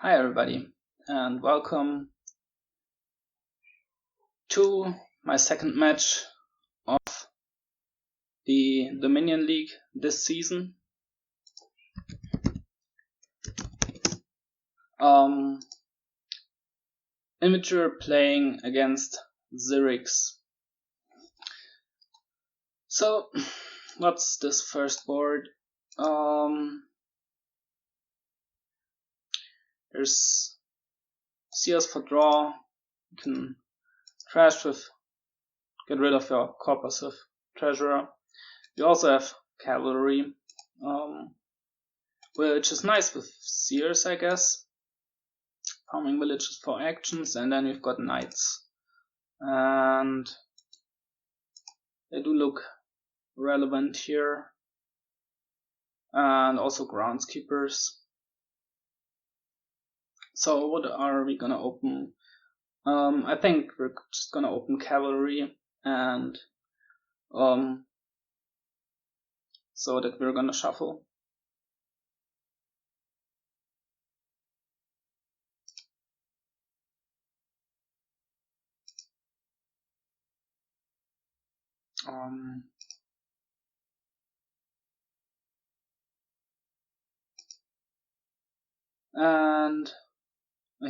Hi everybody, and welcome to my second match of the Dominion League this season. In which we're playing against xyrix. So, what's this first board? There's Seers for draw. You can trash with, get rid of your corpus with treasurer. You also have cavalry, which is nice with Seers, I guess. Farming villages for actions, and then we've got knights, and they do look relevant here, and also groundskeepers. So what are we gonna open? I think we're just gonna open cavalry, and so that we're gonna shuffle. And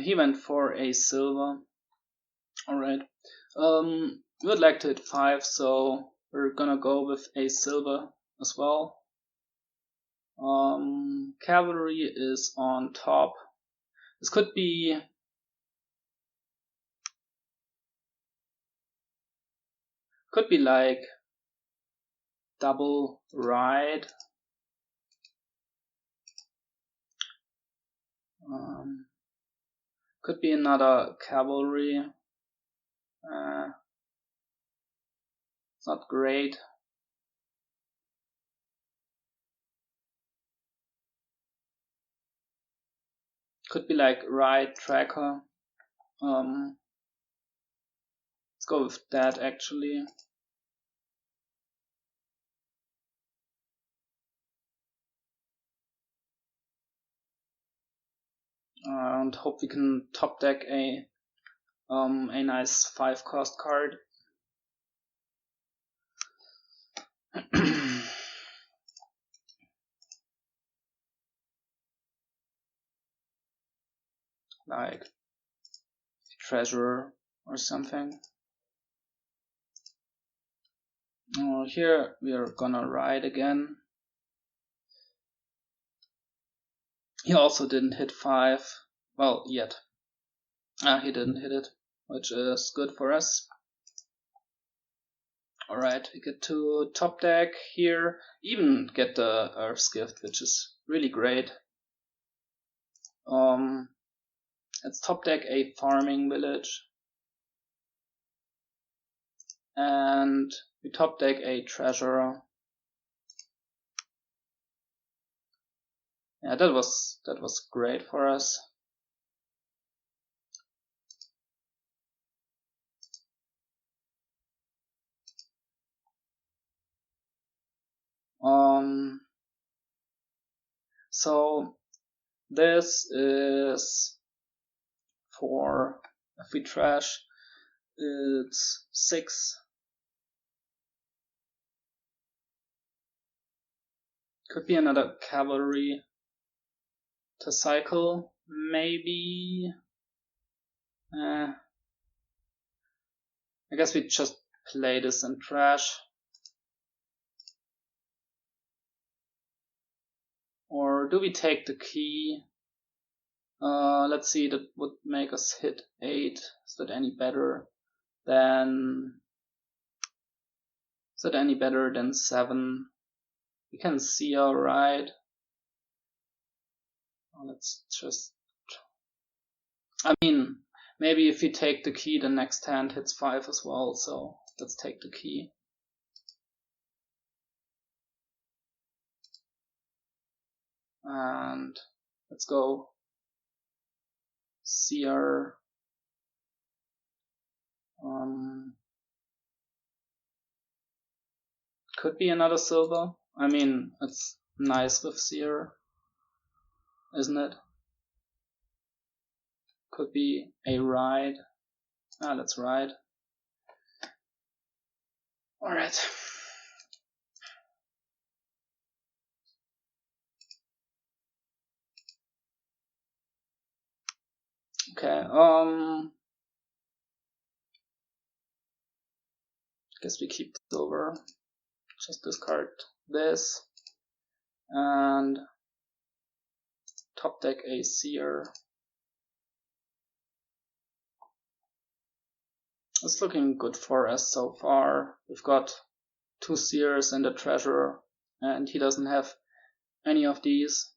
he went for a silver. Alright. We would like to hit 5, so we're gonna go with a silver as well. Cavalry is on top. This could be like double ride. Could be another cavalry. It's not great. Could be like ride tracker. Let's go with that actually. And hope we can top deck a nice 5-cost card. Like treasurer or something. Here we are gonna ride again. He also didn't hit 5. Well, yet. He didn't hit it, which is good for us. Alright, we get to top deck here. Even get the Earth's Gift, which is really great. Let's top deck a farming village. And we top deck a treasurer. Yeah, that was great for us. So this is for, if we trash, it's 6. Could be another cavalry to cycle, maybe. I guess we just play this and trash. Or do we take the key? Let's see, that would make us hit 8. Is that any better than 7? We can see, alright. Let's just, I mean, maybe if we take the key, the next hand hits 5 as well, so let's take the key. And let's go Seer. Could be another silver. I mean, it's nice with Seer, isn't it? could be a ride. Let's ride. Alright. Okay, guess we keep this over. Just discard this. And top deck a Seer. It's looking good for us so far. We've got 2 Seers and a Treasurer, and he doesn't have any of these.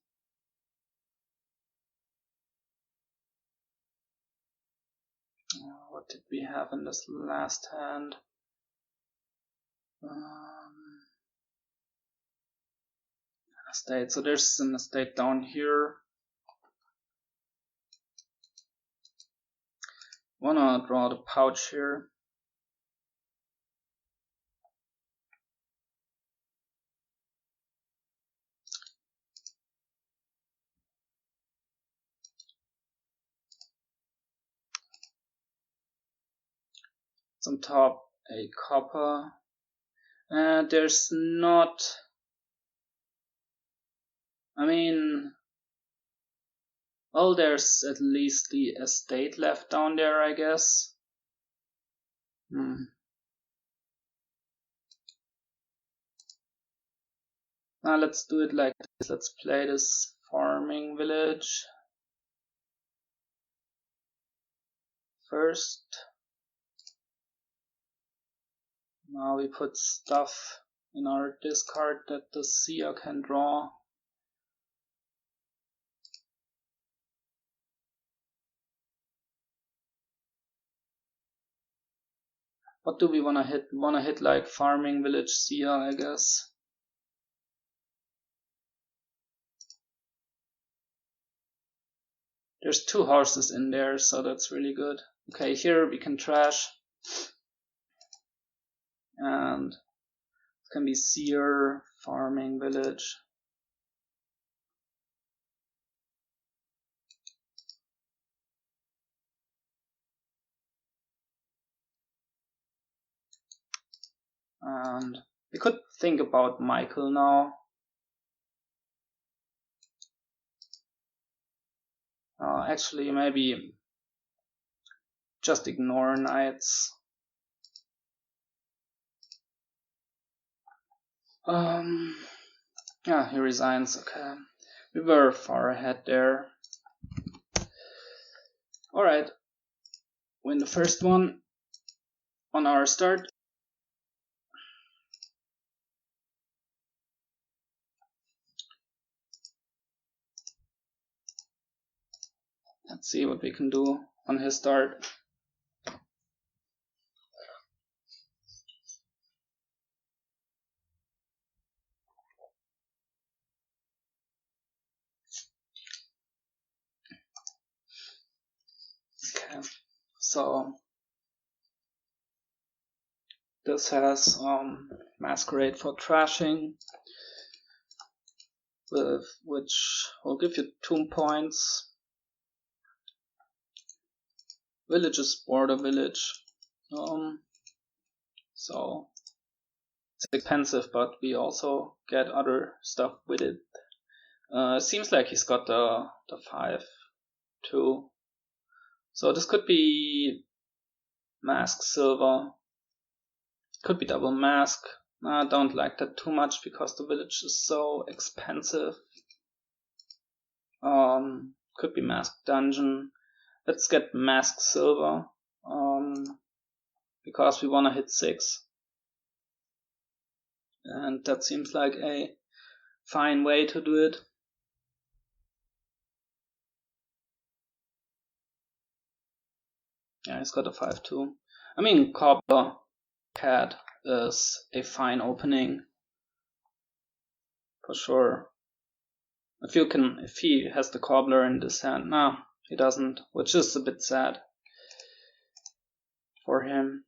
What did we have in this last hand? Estate. So there's an estate down here. Wanna draw the pouch here. On top a copper. There's not. I mean, well, there's at least the estate left down there, I guess. Now let's do it like this. Let's play this farming village first. Now we put stuff in our discard that the Seer can draw. What do we wanna hit? Wanna hit like farming village Seer, I guess. There's 2 horses in there, so that's really good. Okay, here we can trash. And it can be Seer, farming village. And we could think about Michael now. Actually, maybe just ignore knights. Yeah, he resigns. Okay, we were far ahead there. Alright, win the first one on our start. Let's see what we can do on his start. Okay, so this has Masquerade for trashing, which will give you 2 points. Village is border village, so it's expensive, but we also get other stuff with it. Seems like he's got the 5-2, so this could be mask silver, could be double mask. I don't like that too much because the village is so expensive. Could be mask dungeon. Let's get mask silver, because we wanna hit 6. And that seems like a fine way to do it. Yeah, he's got a 5-2. I mean, Cobbler Cat is a fine opening for sure. If he has the Cobbler in this hand. No, he doesn't, which is a bit sad for him.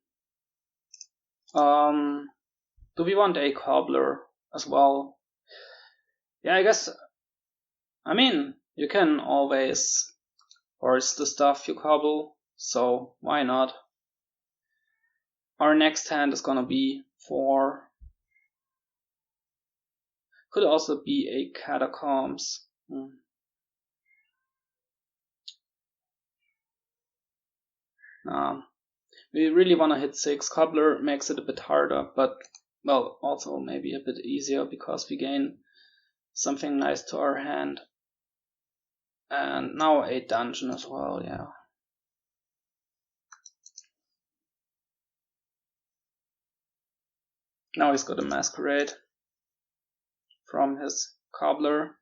Do we want a Cobbler as well? Yeah, I guess. I mean, you can always horse the stuff you cobble, so why not? Our next hand is gonna be 4. Could also be a catacombs. We really want to hit 6. Cobbler makes it a bit harder, but well, also maybe a bit easier because we gain something nice to our hand. And now a dungeon as well, yeah. Now he's got a masquerade from his cobbler.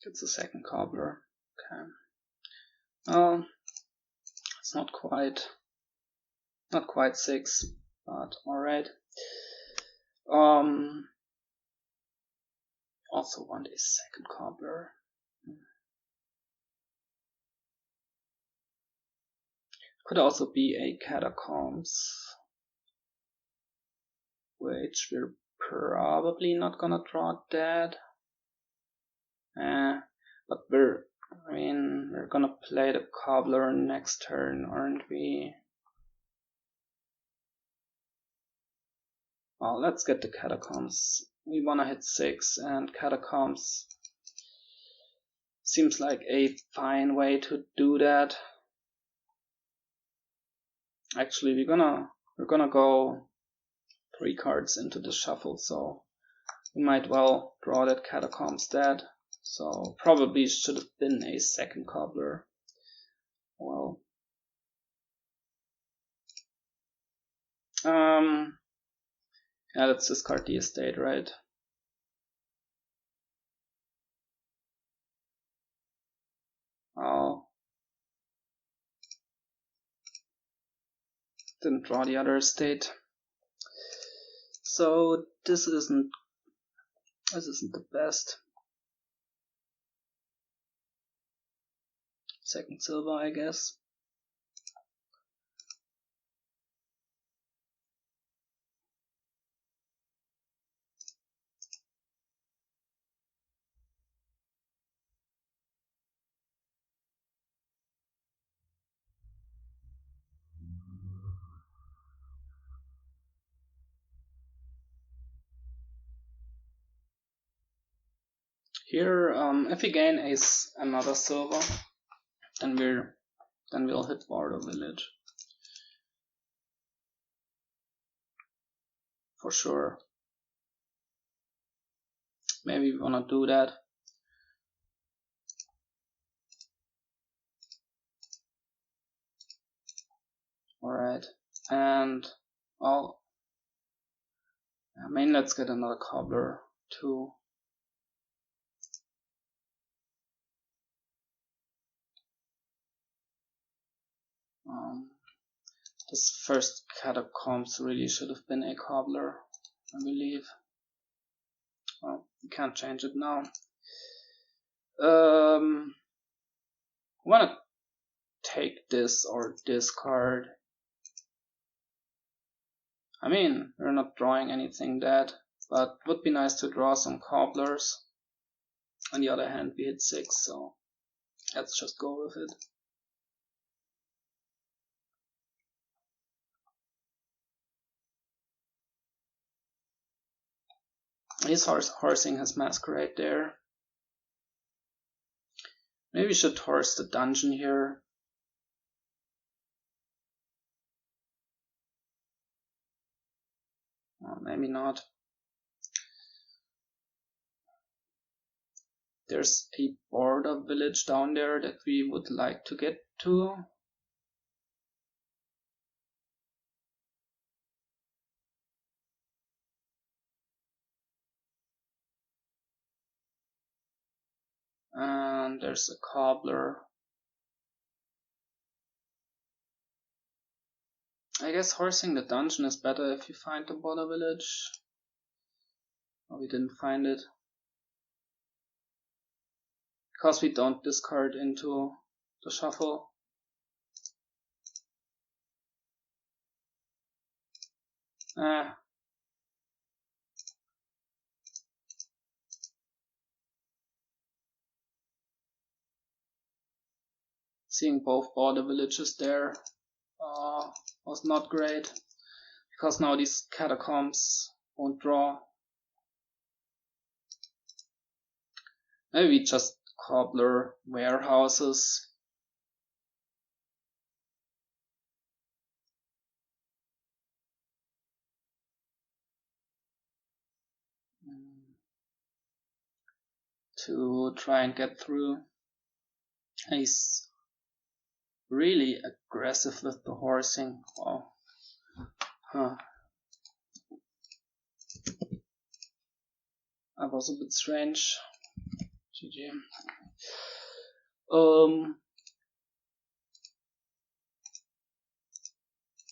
It's a second cobbler. Okay. Oh, it's not quite 6, but alright. Also want a second cobbler. Could also be a catacombs, which we're probably not gonna draw that. But we're gonna play the cobbler next turn, aren't we? Well, let's get the catacombs. We wanna hit 6, and catacombs seems like a fine way to do that. Actually, we're gonna go 3 cards into the shuffle, so we might well draw that catacombs dead. So probably should have been a second cobbler. Well, yeah, let's discard the estate, right? Oh, didn't draw the other estate. So this isn't the best. Second silver, I guess. Here, if we gain another silver, then we'll hit border village for sure. Maybe we wanna do that. Alright, and let's get another cobbler too. This first catacombs really should have been a cobbler, I believe. Well, we can't change it now. I wanna take this or discard. I mean, we're not drawing anything dead, but would be nice to draw some cobblers. On the other hand, we hit 6, so let's just go with it. He's horsing his masquerade there. Maybe we should horse the dungeon here. Or maybe not. There's a border village down there that we would like to get to. And there's a cobbler. I guess horsing the dungeon is better if you find the border village. Oh, we didn't find it. Because we don't discard into the shuffle. Seeing both border villages there was not great, because now these catacombs won't draw. Maybe just cobbler warehouses. To try and get through. He's really aggressive with the horsing. Wow. That was a bit strange. GG.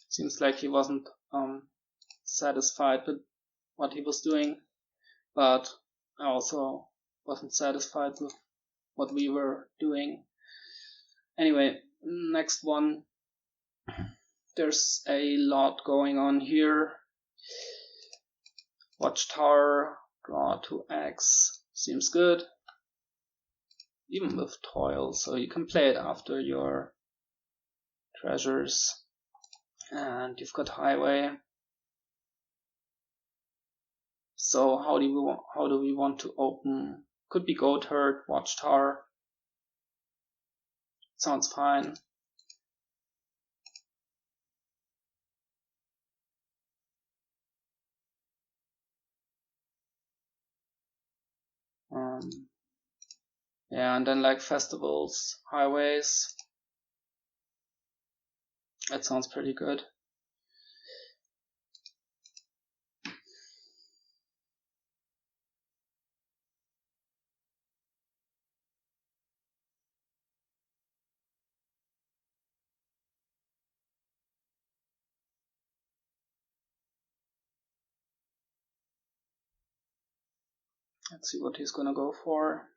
Seems like he wasn't satisfied with what he was doing, but I also wasn't satisfied with what we were doing. Anyway, next one. There's a lot going on here. Watchtower, draw 2x, seems good. Even with toil, so you can play it after your treasures. And you've got highway. So how do we want to open? Could be Goatherd, Watchtower. Sounds fine. Yeah, and then like festivals, highways. That sounds pretty good. Let's see what he's gonna go for.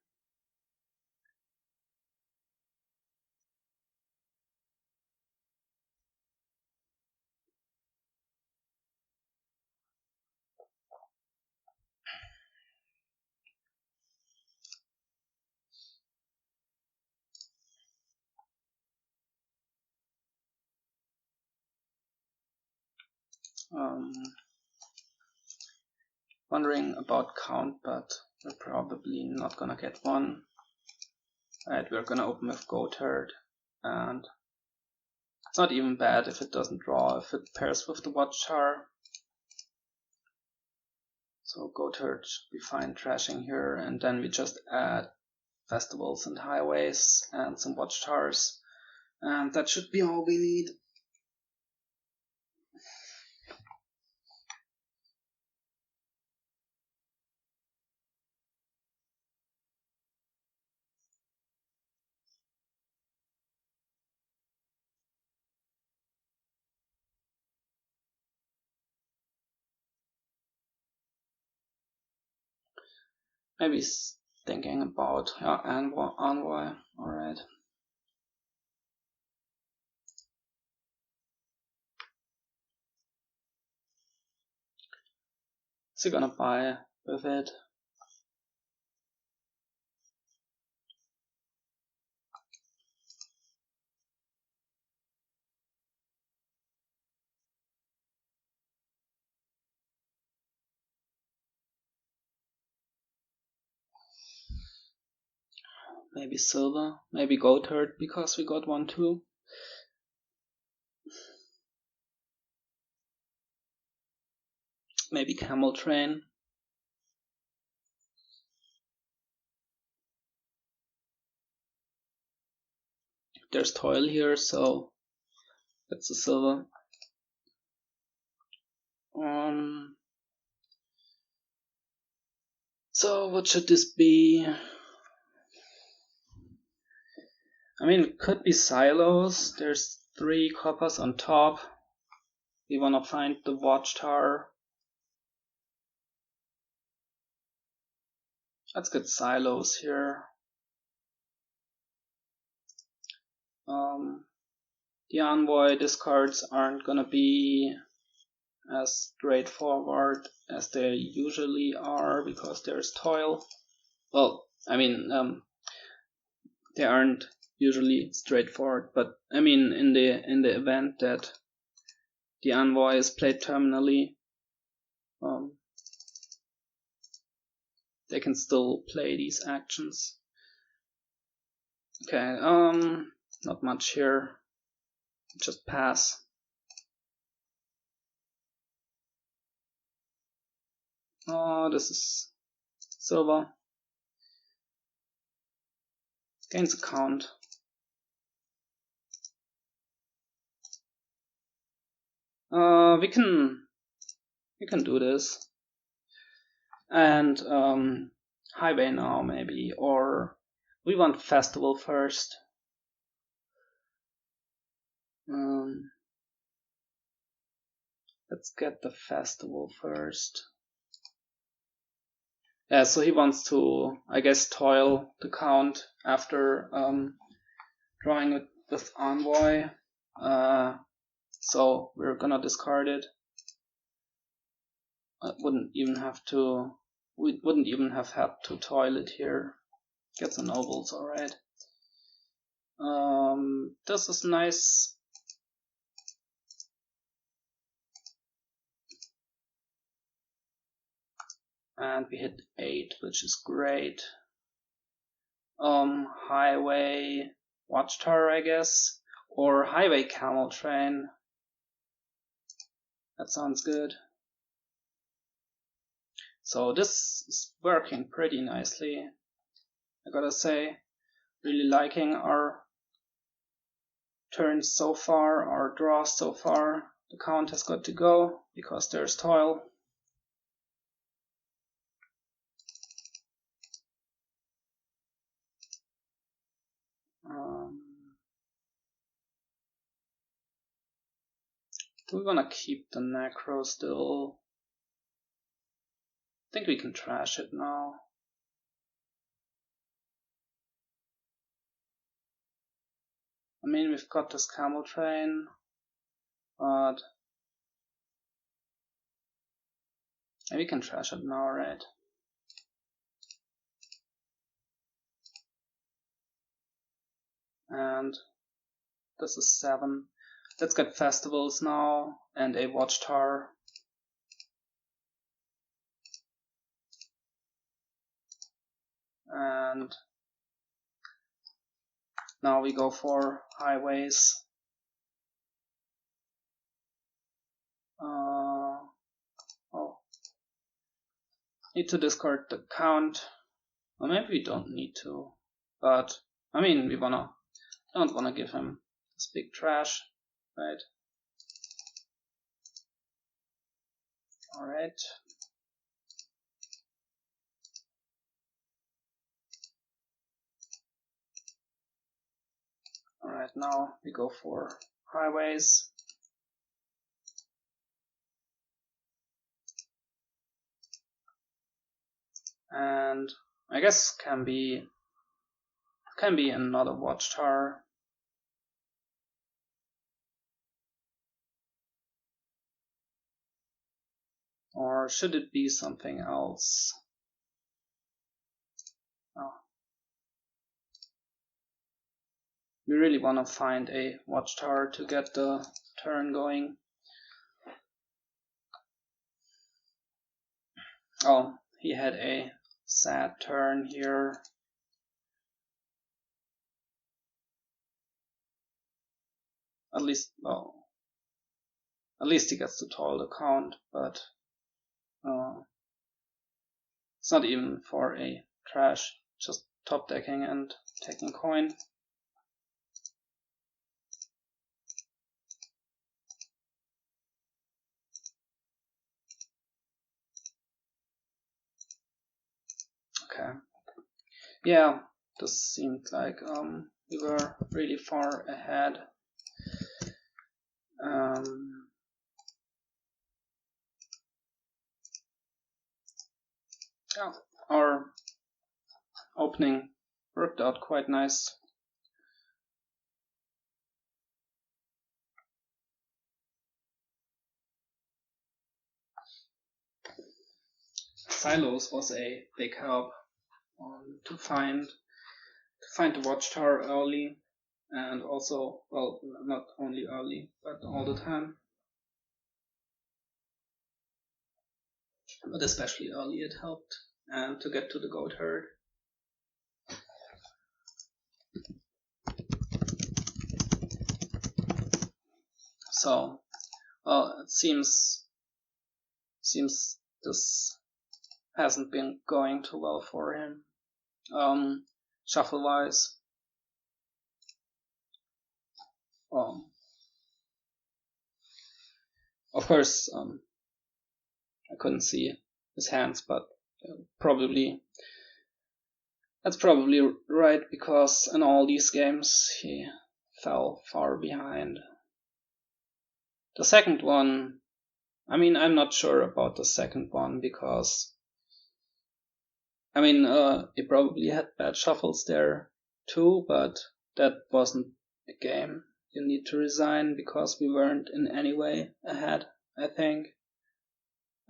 Wondering about count, but we're probably not gonna get one. Alright, we're gonna open with Goatherd, and it's not even bad if it doesn't draw, if it pairs with the Watchtower. So Goatherd should be fine trashing here, and then we just add festivals and highways and some Watchtowers, and that should be all we need. Maybe he's thinking about envoy. Alright. Is he gonna buy with it? Maybe silver, maybe Goatherd, because we got one too. Maybe camel train. There's toil here, so that's a silver. So what should this be? I mean, it could be silos. There's 3 coppers on top. We wanna find the Watchtower. Let's get silos here. The envoy discards aren't gonna be as straightforward as they usually are, because there's toil. Well, I mean, they aren't usually straightforward, but I mean, in the event that the envoy is played terminally, they can still play these actions. Okay, not much here. Just pass. Oh, this is silver. Gains a count. We can do this. And highway now maybe, or we want festival first. Let's get the festival first. Yeah, so he wants to, I guess, toil the count after drawing it with envoy. So we're gonna discard it. We wouldn't even have had to toil it here. Get some nobles, alright. This is nice. And we hit 8, which is great. Highway Watchtower, I guess, or highway camel train. That sounds good. So this is working pretty nicely, I gotta say. Really liking our turns so far, our draws so far. The count has got to go because there's toil. Do we want to keep the necro still? I think we can trash it now. I mean, we've got this camel train, but we can trash it now, right? And this is 7. Let's get festivals now and a watchtower. And now we go for highways. Need to discard the count. Or maybe we don't need to. But I mean, we don't wanna give him this big trash, right? Alright. Alright, now we go for highways. And I guess can be another watchtower. Or should it be something else? Oh. We really want to find a watchtower to get the turn going. Oh, he had a sad turn here. At least he gets to toil the count, but it's not even for a trash, just top decking and taking coin. Okay. Yeah, this seemed like we were really far ahead. Yeah, our opening worked out quite nice. silos was a big help to find the Watchtower early, and also, well, not only early, but all the time. But especially early it helped, and to get to the Goatherd. So, well, it seems this hasn't been going too well for him, shuffle-wise. Of course, I couldn't see his hands, but that's probably right, because in all these games he fell far behind. The second one, I mean, I'm not sure about the second one, because I mean, he probably had bad shuffles there too, but that wasn't a game you need to resign, because we weren't in any way ahead, I think,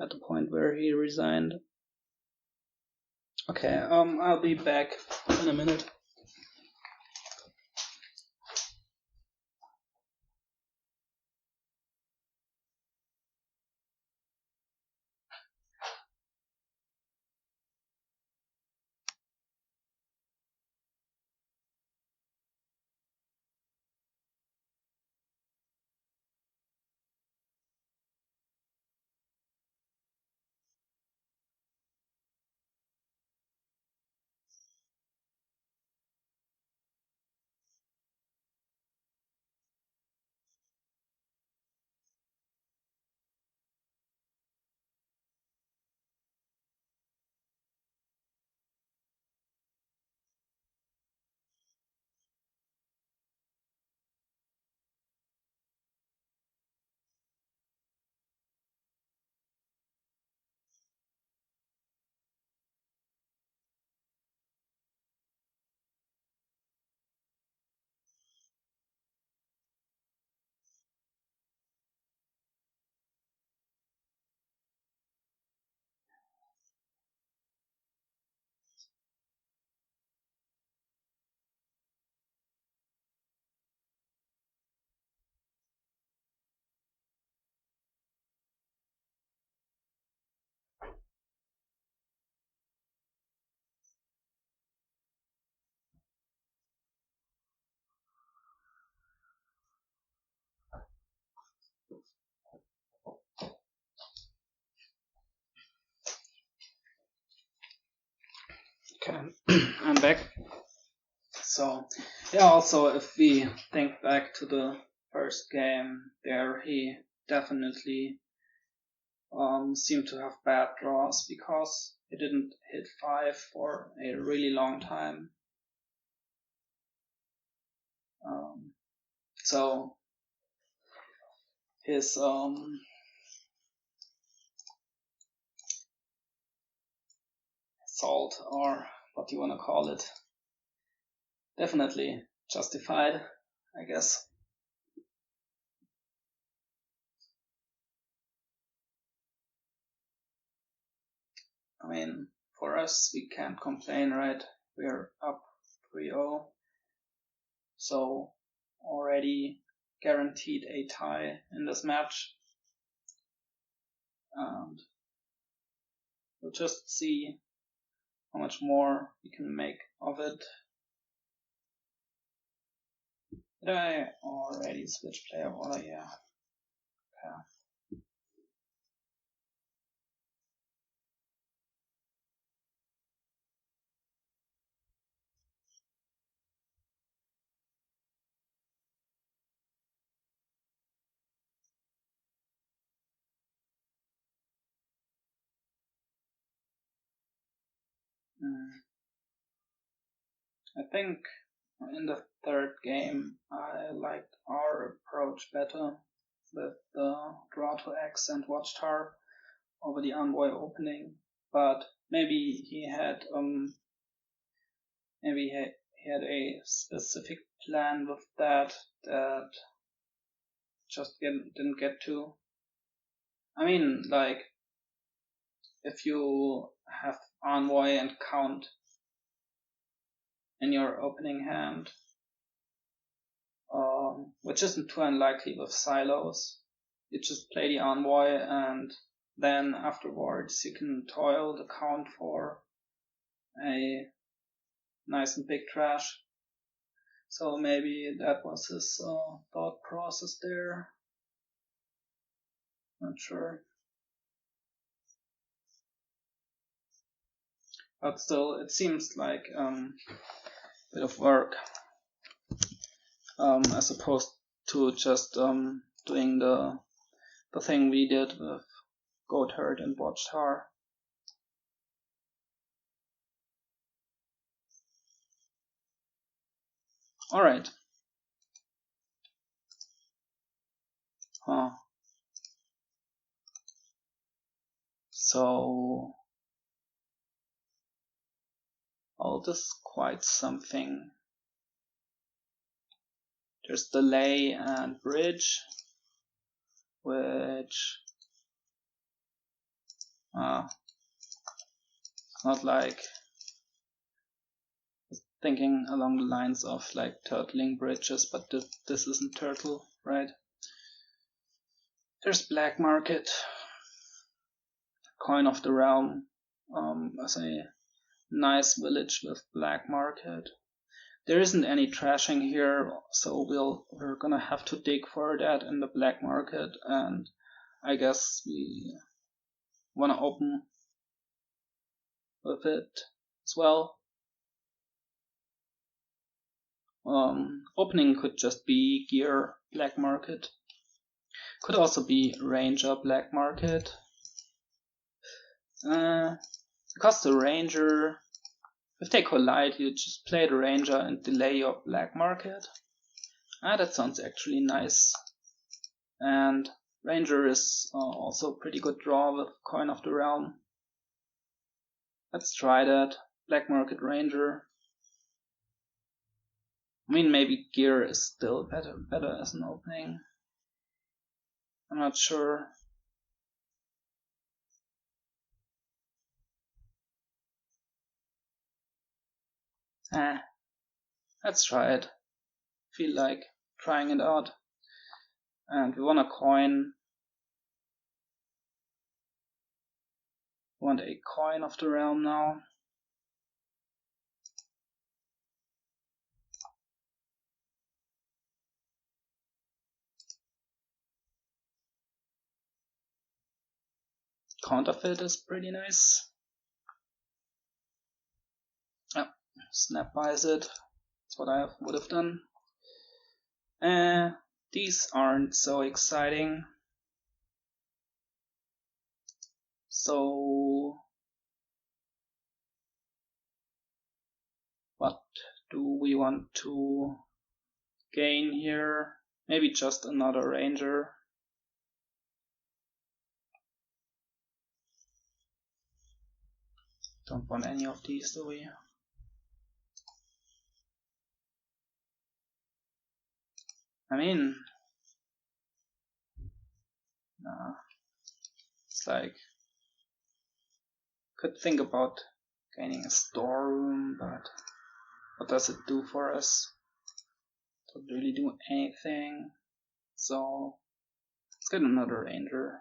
at the point where he resigned. Okay, I'll be back in a minute. Okay, I'm back. So, yeah, also if we think back to the first game, there he definitely seemed to have bad draws, because he didn't hit 5 for a really long time. So his assault, or what do you want to call it, definitely justified, I guess. I mean, for us, we can't complain, right? We're up 3-0, so already guaranteed a tie in this match. And we'll just see how much more we can make of it. Did I already switch player order? Yeah. Okay. I think in the third game I liked our approach better, with the draw to X and Watchtower over the envoy opening. But maybe he had a specific plan with that just didn't get to. I mean, like, if you have Envoy and Count in your opening hand, which isn't too unlikely with silos. You just play the Envoy and then afterwards you can toil the Count for a nice and big trash. So maybe that was his thought process there. Not sure. But still, it seems like a bit of work, as opposed to just doing the thing we did with Goatherd and Watchtower. Alright. So all this is quite something. There's delay and bridge, which not like thinking along the lines of like turtling bridges, but this isn't turtle, right? There's black market, coin of the realm, as a nice village with black market. There isn't any trashing here, so we're gonna have to dig for that in the black market, and I guess we wanna open with it as well. Opening could just be gear black market, could also be ranger black market, because the ranger, if they collide, you just play the ranger and delay your black market. That sounds actually nice. And ranger is also a pretty good draw with coin of the realm. Let's try that. Black market ranger. I mean, maybe gear is still better as an opening. I'm not sure. Let's try it. Feel like trying it out. And we want a coin. We want a coin of the realm now. Counterfeit is pretty nice. Snap buys it. That's what I would have done. These aren't so exciting. So what do we want to gain here? Maybe just another ranger. Don't want any of these, do we? I mean, it's like, could think about gaining a storeroom, but what does it do for us? Doesn't really do anything. So let's get another ranger.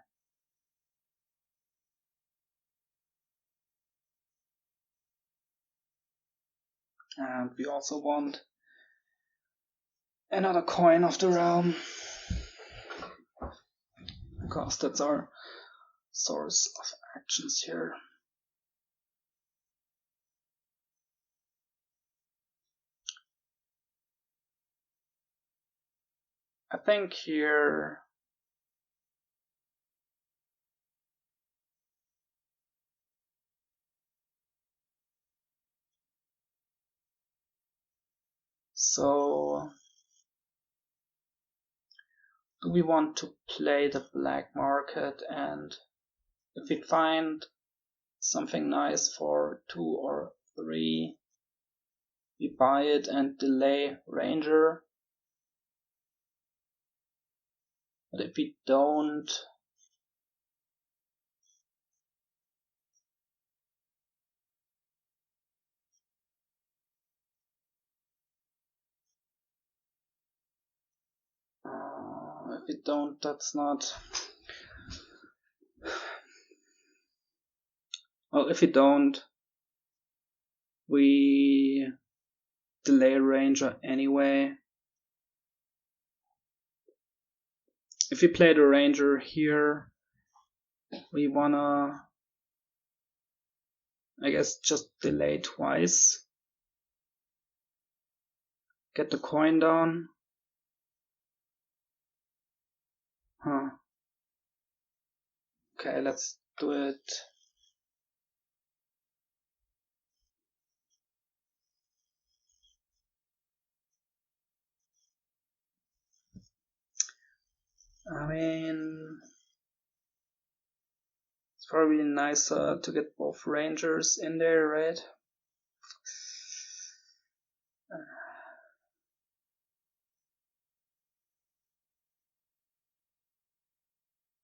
And we also want another coin of the realm, because that's our source of actions here. I think here so do we want to play the black market, and if we find something nice for 2 or 3, we buy it and delay ranger. But if we don't, we don't, that's not... Well, if we don't, we delay Ranger anyway. If we play the Ranger here, we wanna, I guess, just delay twice. Get the coin down. Huh. Okay, let's do it. I mean, it's probably nicer to get both Rangers in there, right?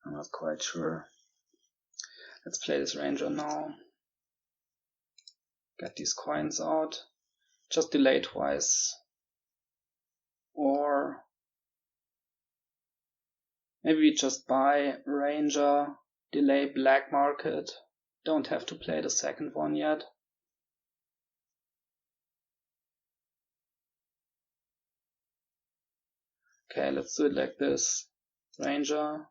I'm not quite sure. Let's play this Ranger now. Get these coins out. Just delay twice. Or maybe we just buy Ranger, delay black market. Don't have to play the second one yet. Okay, let's do it like this. Ranger,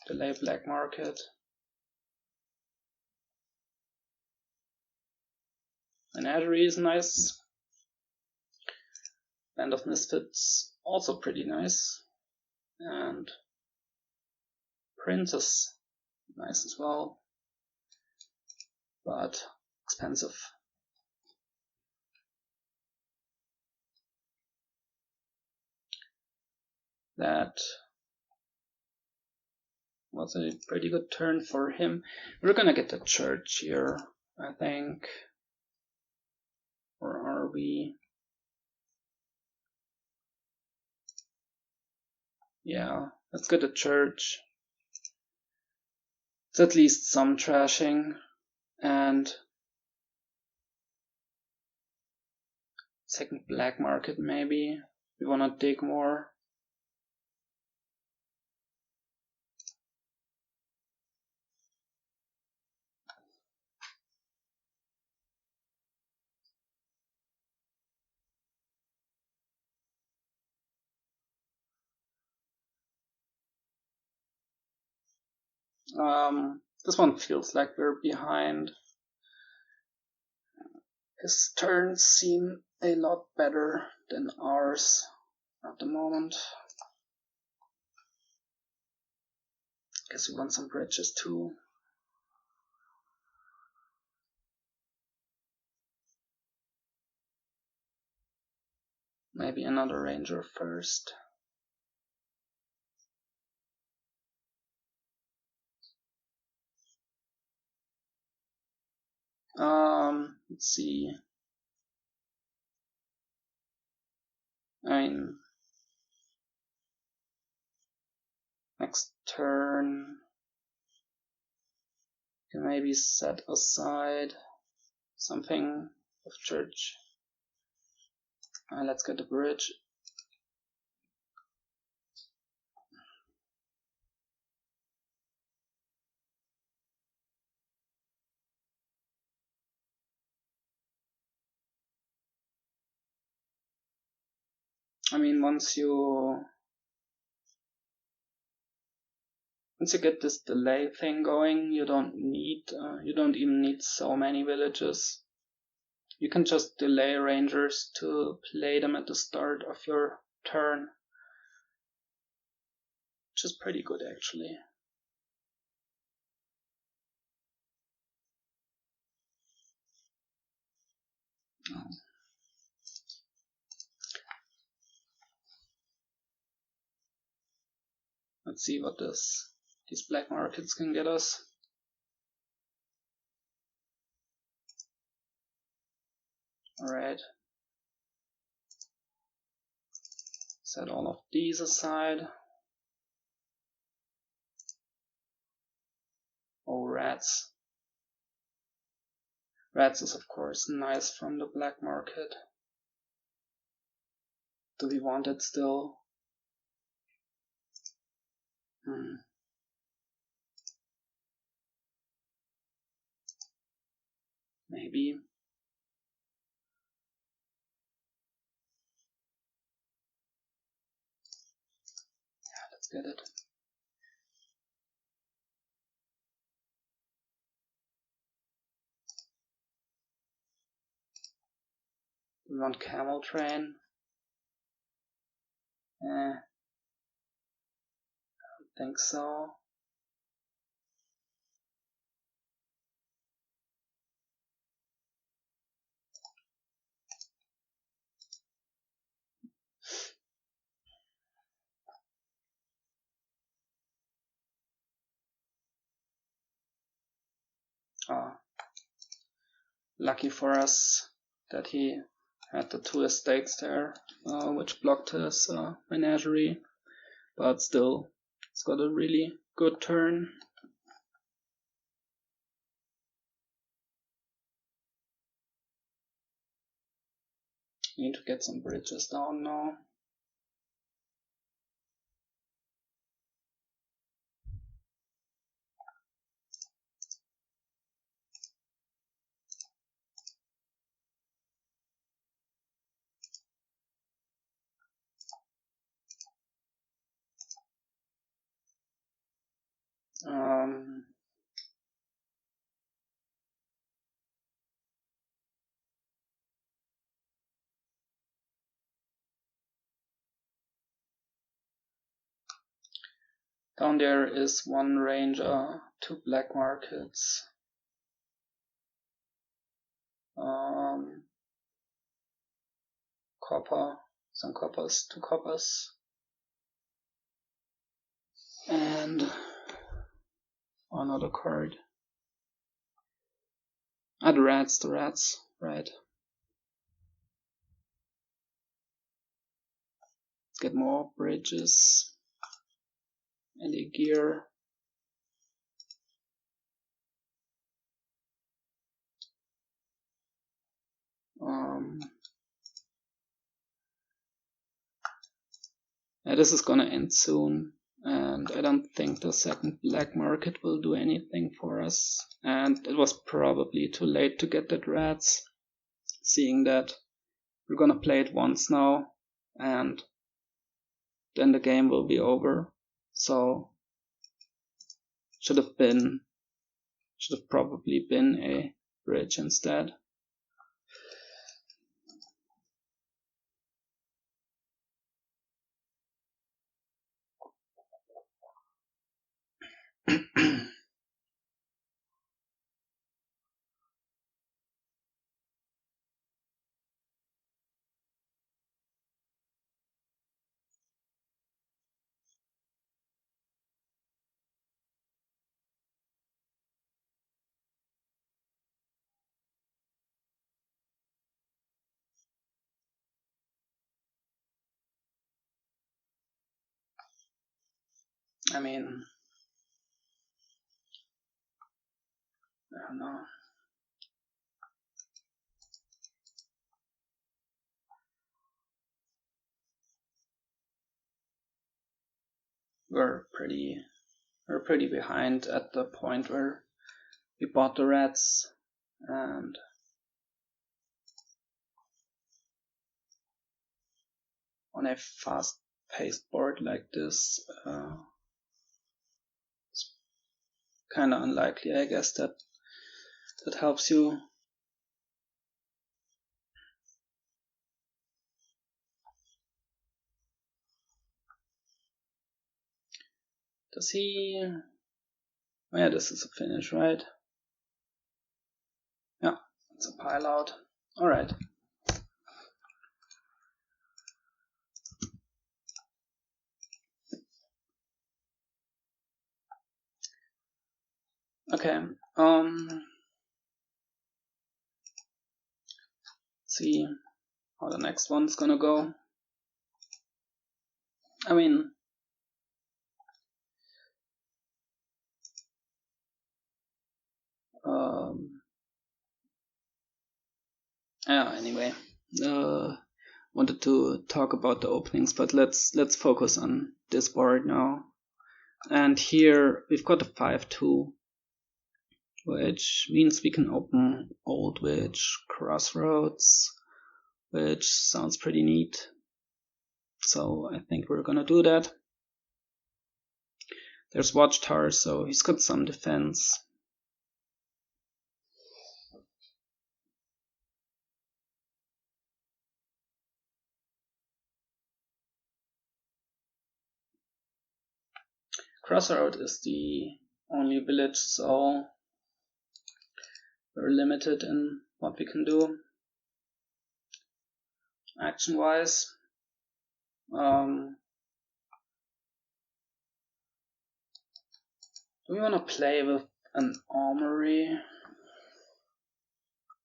delay black market. Menagerie is nice. Band of Misfits also pretty nice. And Prince is nice as well. But expensive. That was a pretty good turn for him. We're gonna get the church here, I think. Or are we? Yeah, let's get a church. It's at least some trashing. And second black market maybe. We wanna dig more. This one feels like we're behind. His turns seem a lot better than ours at the moment. Guess we want some bridges too. Maybe another Ranger first. Let's see. I mean, next turn, can maybe set aside something of church. Let's get a bridge. I mean, once you get this delay thing going, you don't even need so many villages. You can just delay Rangers to play them at the start of your turn, which is pretty good actually. Let's see what these black markets can get us. Alright. Set all of these aside. Oh, rats. Rats is of course nice from the black market. Do we want it still? Maybe. Yeah, let's get it. We want camel train. I don't think so. Lucky for us that he had the 2 estates there, which blocked his menagerie, but still, it's got a really good turn. Need to get some bridges down now. Down there is 1 ranger, 2 black markets, copper, some coppers, 2 coppers, and another card. The rats, right. Let's get more bridges and a gear. Yeah, this is gonna end soon, and I don't think the second black market will do anything for us. And it was probably too late to get that rats, seeing that we're gonna play it once now, and then the game will be over. So should have probably been a bridge instead. I mean, I don't know. We're pretty behind at the point where we bought the rats, and on a fast-paced board like this, it's kind of unlikely, I guess, that helps you. Does he? Oh yeah, this is a finish, right? Yeah, it's a pile out. Alright. Okay, let's see how the next one's gonna go. I mean, yeah, anyway, wanted to talk about the openings, but let's focus on this board now. And here we've got a 5-2, which means we can open Old Witch, Crossroads, which sounds pretty neat. So I think we're gonna do that. There's Watchtower, so he's got some defense. Crossroads is the only village, so we're limited in what we can do action wise. Do we want to play with an armory?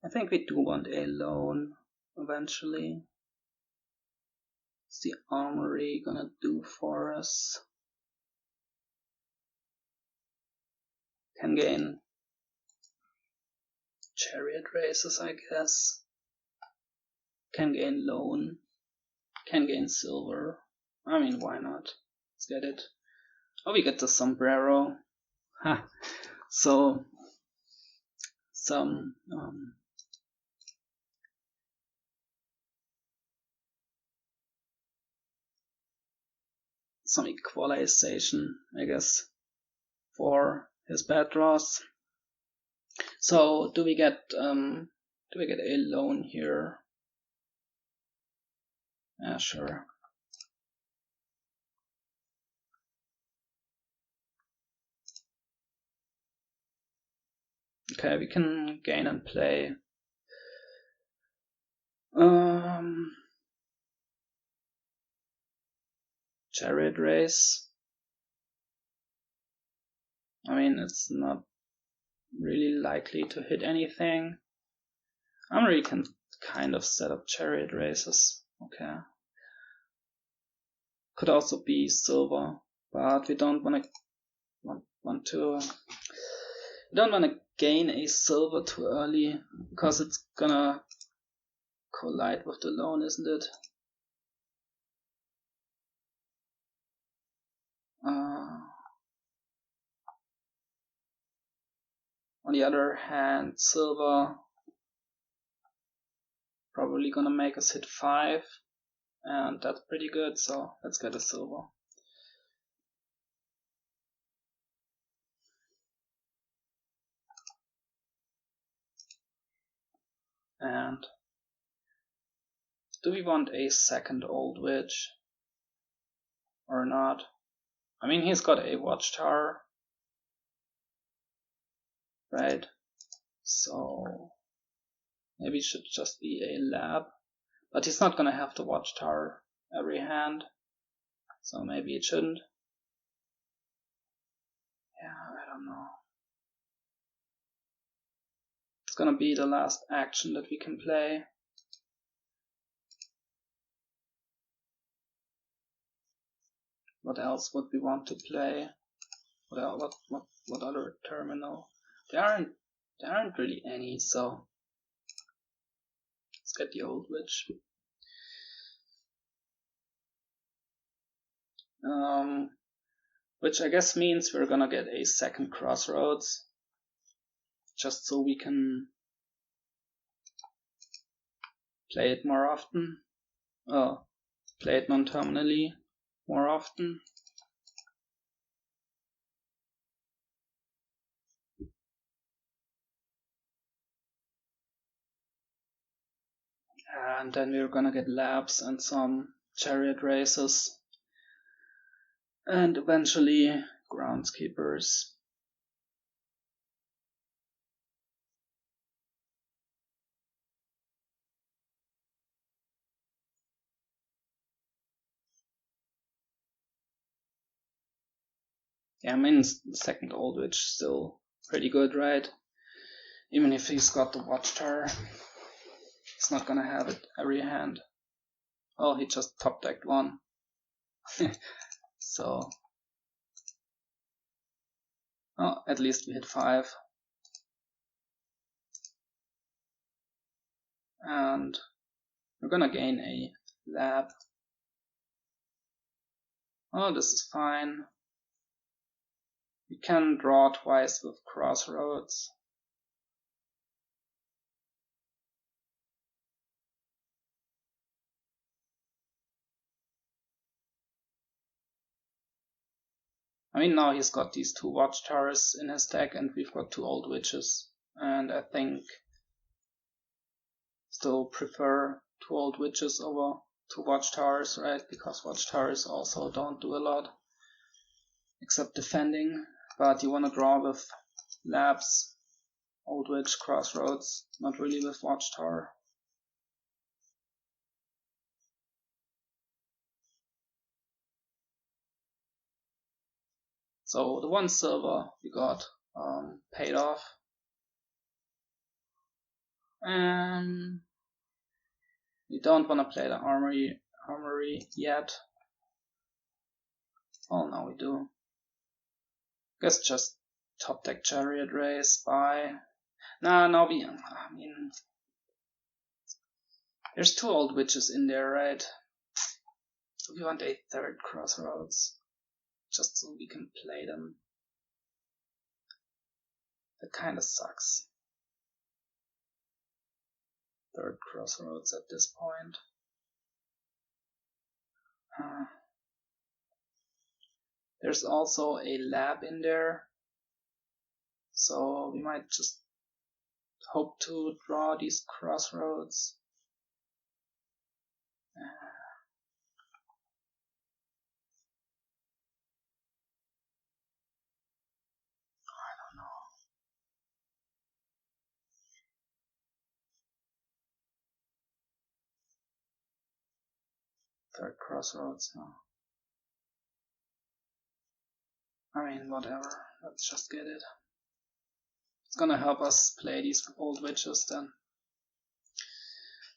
I think we do want a loan eventually. What's the armory gonna do for us? Can gain chariot races, I guess. Can gain loan. Can gain silver. I mean, why not? Let's get it. Oh, we get the sombrero. Ha! So, some equalization, I guess, for his bad draws. So do we get a loan here? Yeah, sure. Okay, we can gain and play. Chariot race. I mean, it's not really likely to hit anything. Armory can kind of set up chariot races. Okay. Could also be silver, but we don't want to gain a silver too early, because it's gonna collide with the loan, isn't it? On the other hand, silver probably gonna make us hit 5, and that's pretty good, so let's get a silver. And do we want a second Old Witch or not? I mean, he's got a Watchtower, right? So maybe it should just be a lab, but he's not gonna have the Watchtower every hand, so maybe it shouldn't. Yeah, I don't know. It's gonna be the last action that we can play. What else would we want to play? What other terminal? There aren't really any, so let's get the Old Witch. Which I guess means we're gonna get a second Crossroads, just so we can play it more often. Play it non-terminally more often. And then we're gonna get labs and some chariot races. And eventually groundskeepers. Yeah, I mean, the second Old Witch still pretty good, right? Even if he's got the Watchtower, he's not gonna have it every hand. Oh, he just top decked one. So, oh, at least we hit 5. And we're gonna gain a lab. Oh, this is fine. We can draw twice with Crossroads. I mean, now he's got these 2 Watchtowers in his deck, and we've got 2 Old Witches. And I think still prefer 2 Old Witches over 2 Watchtowers, right? Because Watchtowers also don't do a lot except defending. But you want to draw with Labs, Old Witch, Crossroads, not really with Watchtower. So the 1 silver we got paid off. And we don't want to play the armory yet. Oh, now we do. Guess just top deck Chariot Race by. Now we. I mean, there's 2 Old Witches in there, right? So we want a 3rd Crossroads, just so we can play them. That kind of sucks. 3rd Crossroads at this point. There's also a lab in there, so we might just hope to draw these Crossroads. I don't know. 3rd Crossroads, no. I mean, whatever. Let's just get it. It's gonna help us play these Old Witches then.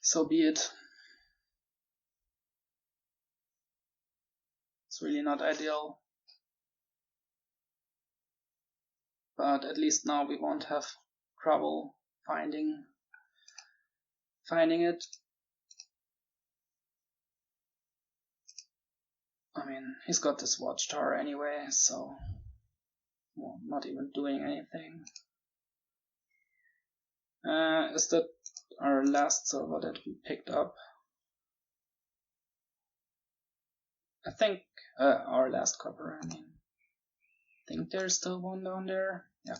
So be it. It's really not ideal. But at least now we won't have trouble finding it. I mean, he's got this Watchtower anyway, so well, not even doing anything. Is that our last silver that we picked up? I think our last copper, I mean. I think there's still 1 down there. Yeah.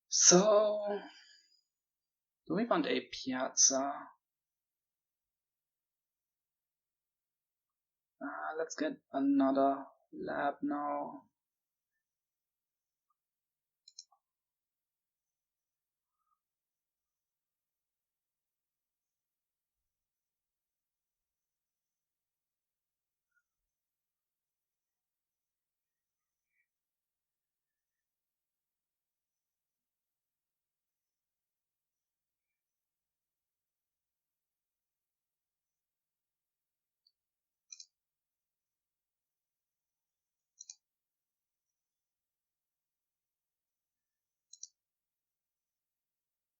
So, do we want a Piazza? Let's get another lab now.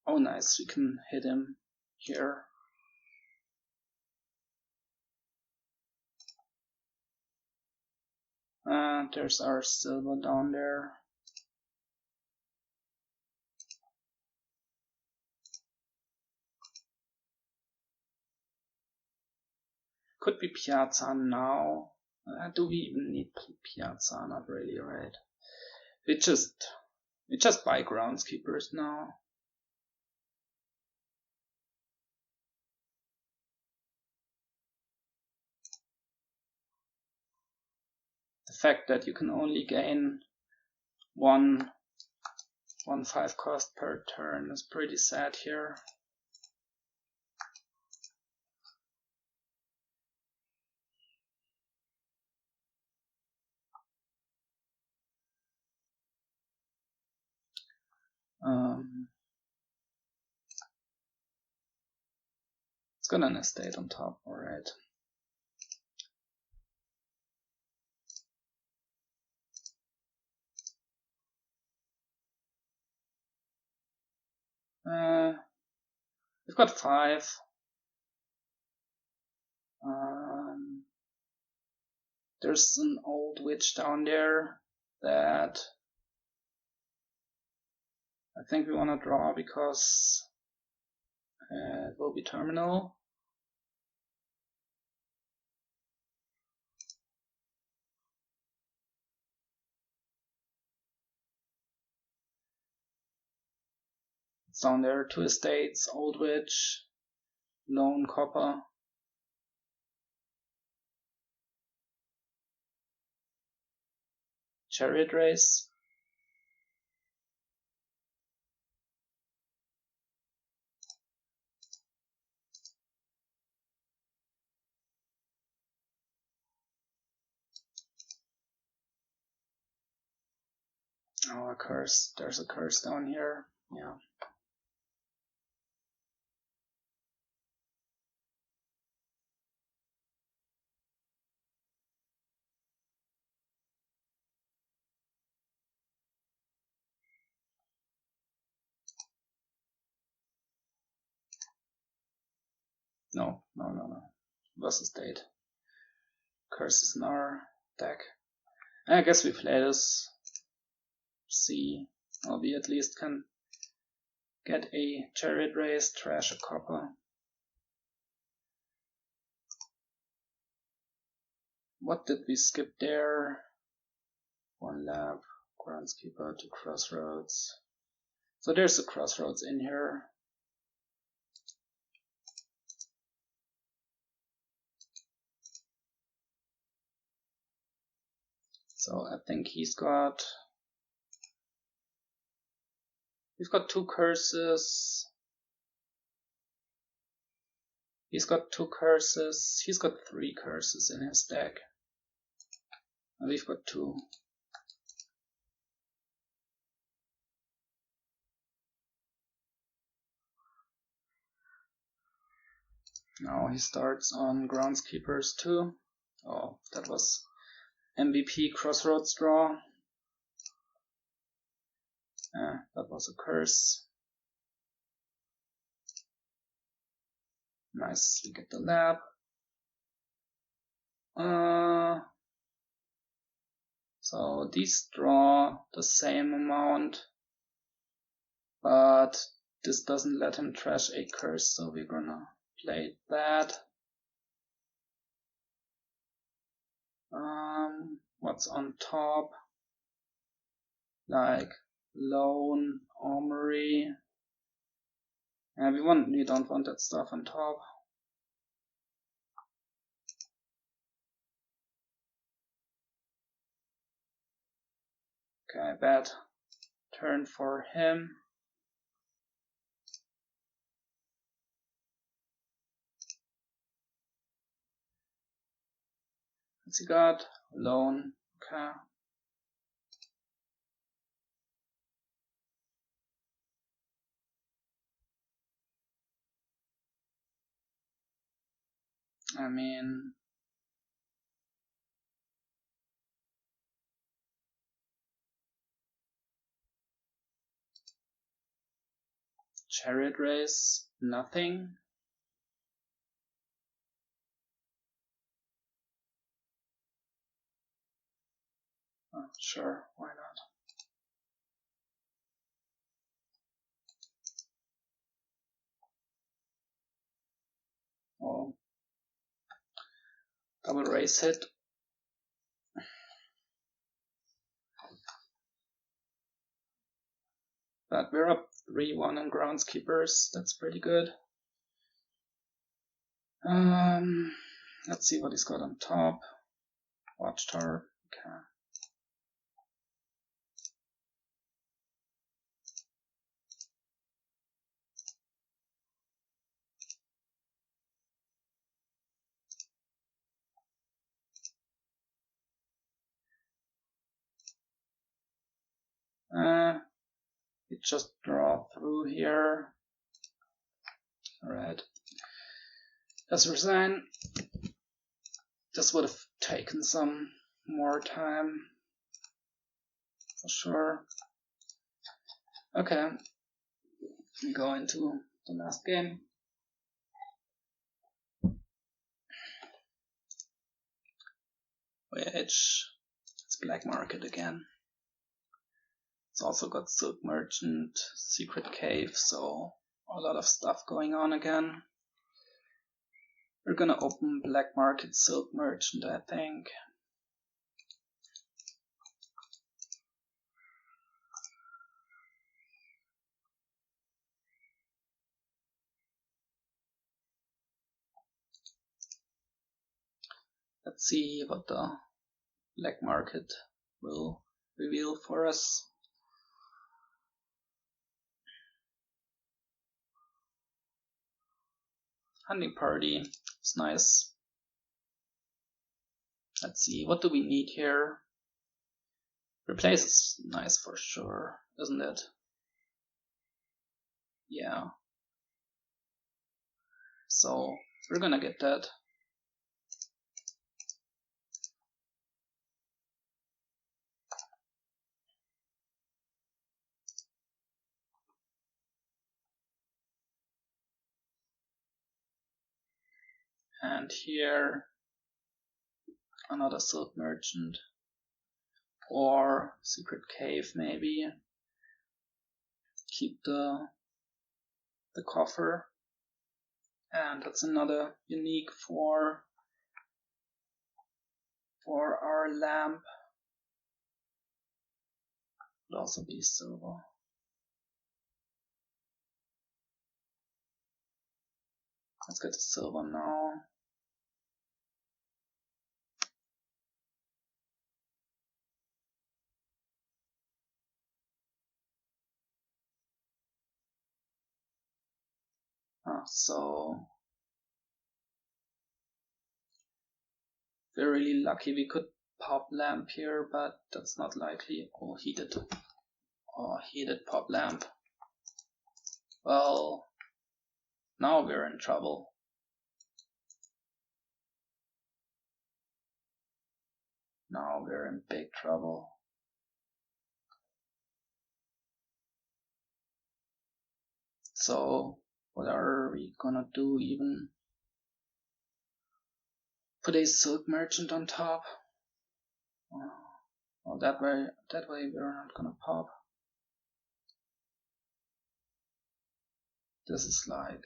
Oh nice, we can hit him here. There's our silver down there. Could be Piazza now. Do we even need Piazza? Not really, right? We just buy groundskeepers now. The fact that you can only gain one 5 cost per turn is pretty sad here. It's got an estate on top, alright. We've got 5. There's an old witch down there that I think we want to draw because it will be terminal. It's down there, 2 estates, old witch, lone copper. Chariot race. Oh, a curse. There's a curse down here. Yeah. No. What's the state? Curse is in our deck. I guess we play this. See. Or we at least can get a chariot race, trash a copper. What did we skip there? 1 lab, groundskeeper to Crossroads. So there's a Crossroads in here. So I think he's got 2 curses. He's got 2 curses. He's got 3 curses in his deck. And we've got 2. Now he starts on groundskeepers too. Oh, that was MVP Crossroads draw. That was a curse. Nice, we get the lab. So these draw the same amount, but this doesn't let him trash a curse, so we're gonna play that. What's on top? Like Lone, Armory. We don't want that stuff on top. Okay, bad turn for him. What's he got? Lone. Okay. I mean, chariot race, nothing. Oh, sure, why not? Oh, double race hit. But we're up 3-1 on groundskeepers. That's pretty good. Let's see what he's got on top. Watchtower. Okay. We just draw through here. Alright. Let's resign. This would have taken some more time. For sure. Okay. We go into the last game. which it's black market again. It's also got silk merchant, secret cave, so a lot of stuff going on again. We're gonna open black market, silk merchant, I think. Let's see what the black market will reveal for us. Hunting party is nice. Let's see, what do we need here? Replace is nice for sure, isn't it? Yeah. So we're gonna get that. And here another silk merchant or secret cave maybe. Keep the coffer, and that's another unique for our lamp. Would also be silver. Let's get the silver now. So we're really lucky. We could pop lamp here, but that's not likely. Oh, heated pop lamp. Well, now we're in trouble. Now we're in big trouble. So what are we gonna do even? Put a silk merchant on top. Oh, that way we're not gonna pop. This is like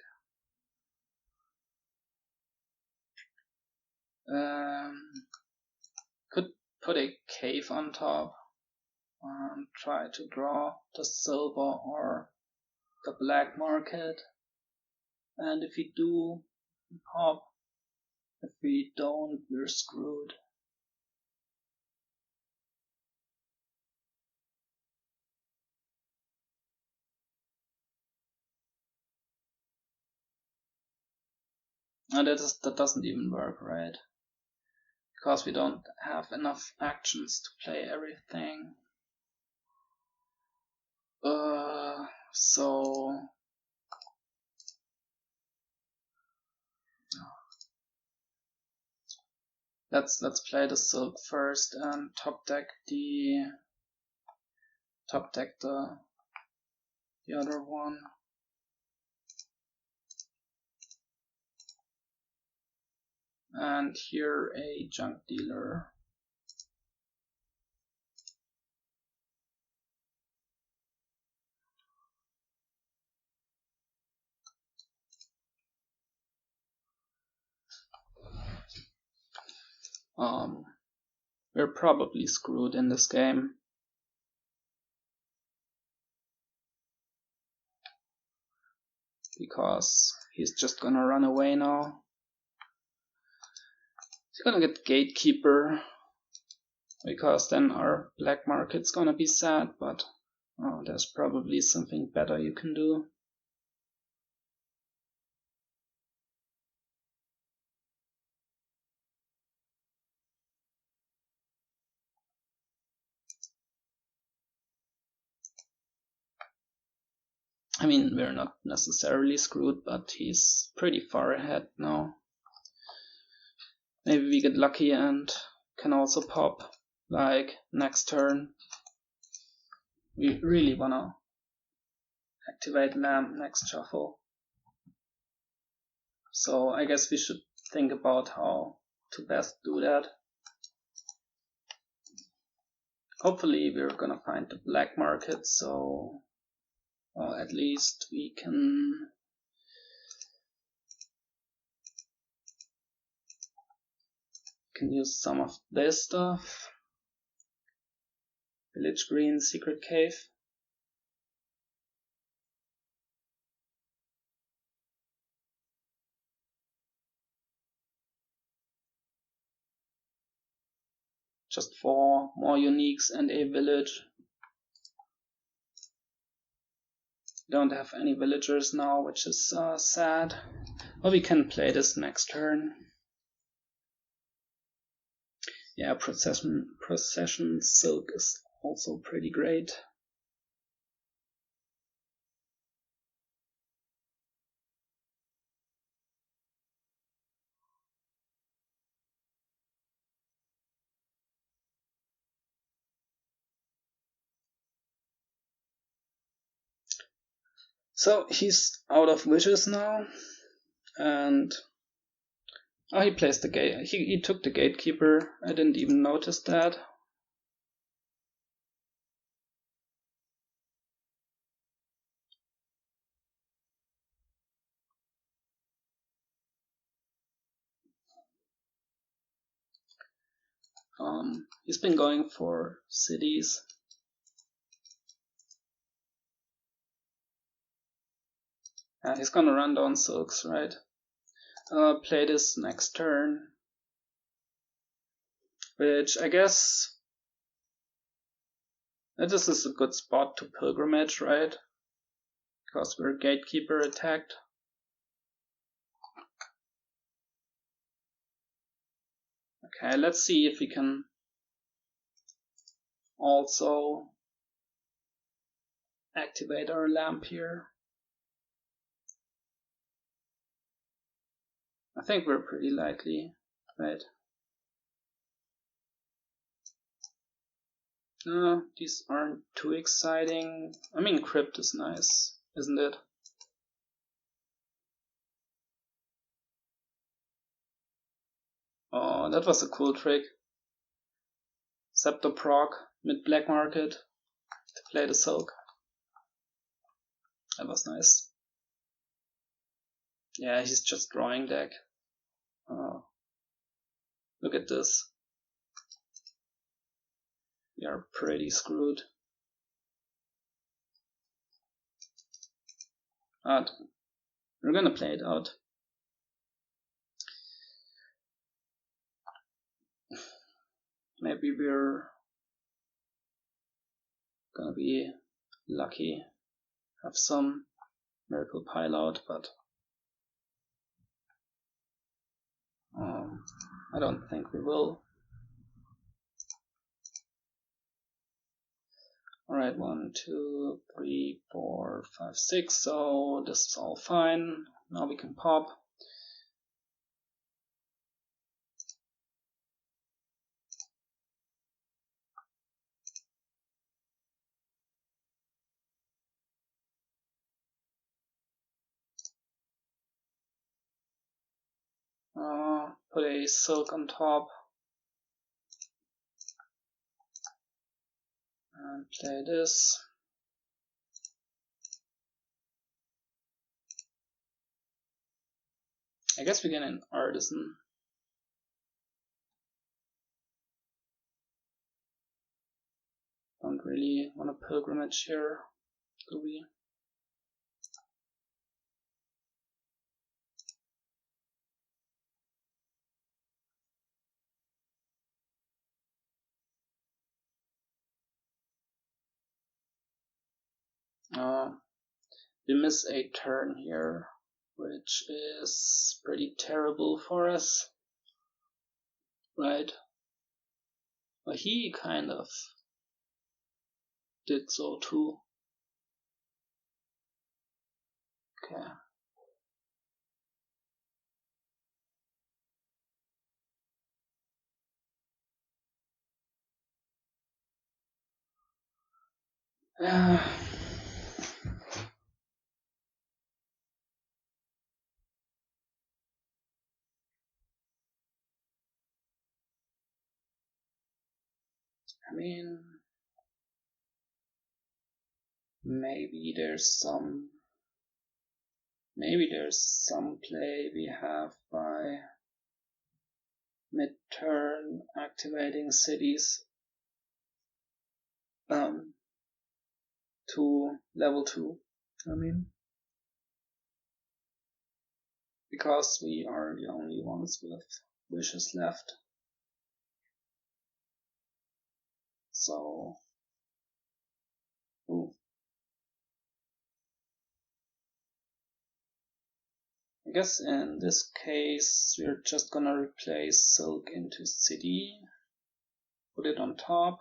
could put a cave on top and try to draw the silver or the black market. And if we do, pop. If we don't, we're screwed. And that doesn't even work, right? Because we don't have enough actions to play everything. So let's play the silk first and top deck the other one. And here a junk dealer. We're probably screwed in this game. Because he's just gonna run away now. He's gonna get Gatekeeper. Because then our black market's gonna be sad, but there's probably something better you can do. I mean, we're not necessarily screwed, but he's pretty far ahead now. Maybe we get lucky and can also pop, like, next turn. We really wanna activate lamp next shuffle. So I guess we should think about how to best do that. Hopefully we're gonna find the black market, so or at least we can use some of this stuff. Village Green, Secret Cave. Just 4 more uniques and a village. Don't have any villagers now, which is sad. But we can play this next turn. Yeah, Procession Silk is also pretty great. So he's out of wishes now, and oh, he placed the gate. He took the gatekeeper. I didn't even notice that. He's been going for cities. He's gonna run down silks, right? Play this next turn, which I guess this is a good spot to pilgrimage, right? Because we're gatekeeper attacked. Okay, let's see if we can also activate our lamp here. I think we're pretty likely, right? These aren't too exciting. I mean, Crypt is nice, isn't it? Oh, that was a cool trick. Scepter proc, mid black market, to play the silk. That was nice. Yeah, he's just drawing deck. Oh, look at this. We are pretty screwed. But we're gonna play it out. Maybe we're gonna be lucky, have some miracle pile out, but I don't think we will. Alright, 1, 2, 3, 4, 5, 6, so this is all fine. Now we can pop. Put a silk on top. And play this. I guess we get an artisan. Don't really want a pilgrimage here, do we? We miss a turn here, which is pretty terrible for us, right? But he kind of did so too. Okay. I mean, maybe there's some play we have by mid-turn activating cities to level 2, I mean, because we are the only ones with wishes left. So, I guess in this case we're just gonna replace silk into city, put it on top.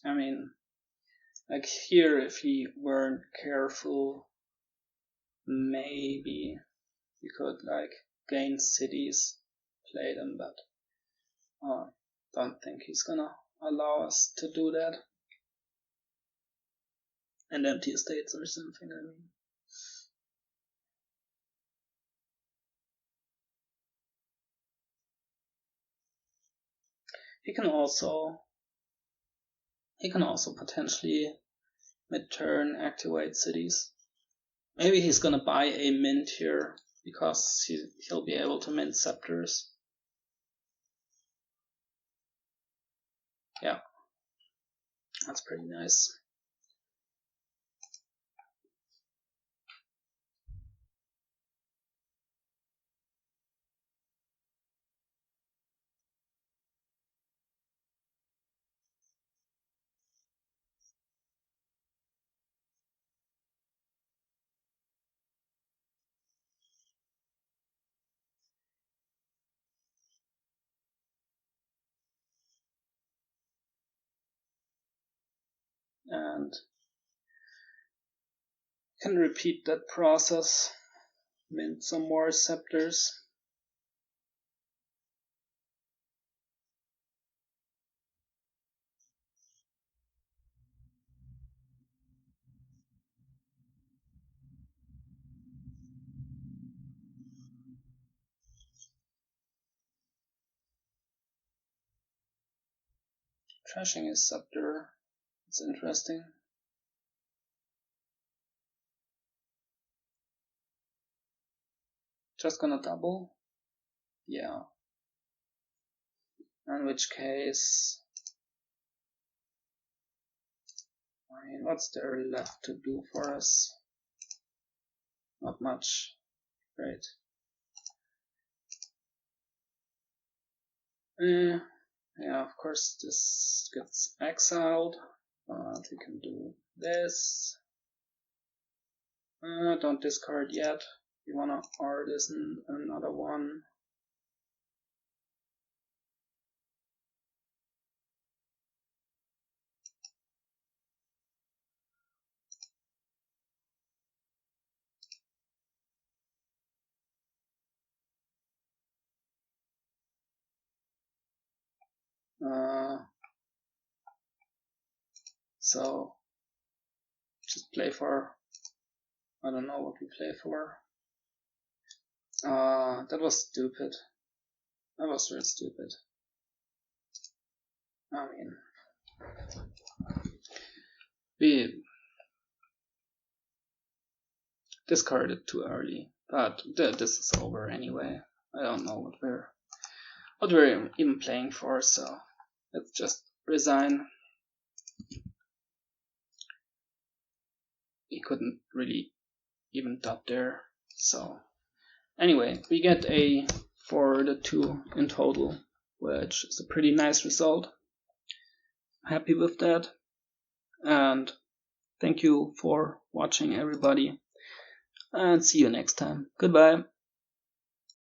I mean, like here, if he weren't careful, maybe we could like gain cities, play them, but I don't think he's gonna allow us to do that. And empty estates or something, I mean. He can also potentially mid-turn activate cities. Maybe he's gonna buy a mint here because he'll be able to mint scepters. Yeah, that's pretty nice. And can repeat that process, mint some more scepters. Trashing his scepter, it's interesting. Just gonna double? Yeah. In which case, I mean, what's there left to do for us? Not much. Great. Yeah, of course this gets exiled, but we can do this. Don't discard yet. You wanna artisan another one. So just play for, I don't know what we play for. That was stupid. That was real stupid. I mean, we discarded too early, but this is over anyway. I don't know what we're even playing for, so let's just resign. We couldn't really even dot there, so anyway, we get a for the 2 in total, which is a pretty nice result. Happy with that. And thank you for watching, everybody, and see you next time. Goodbye.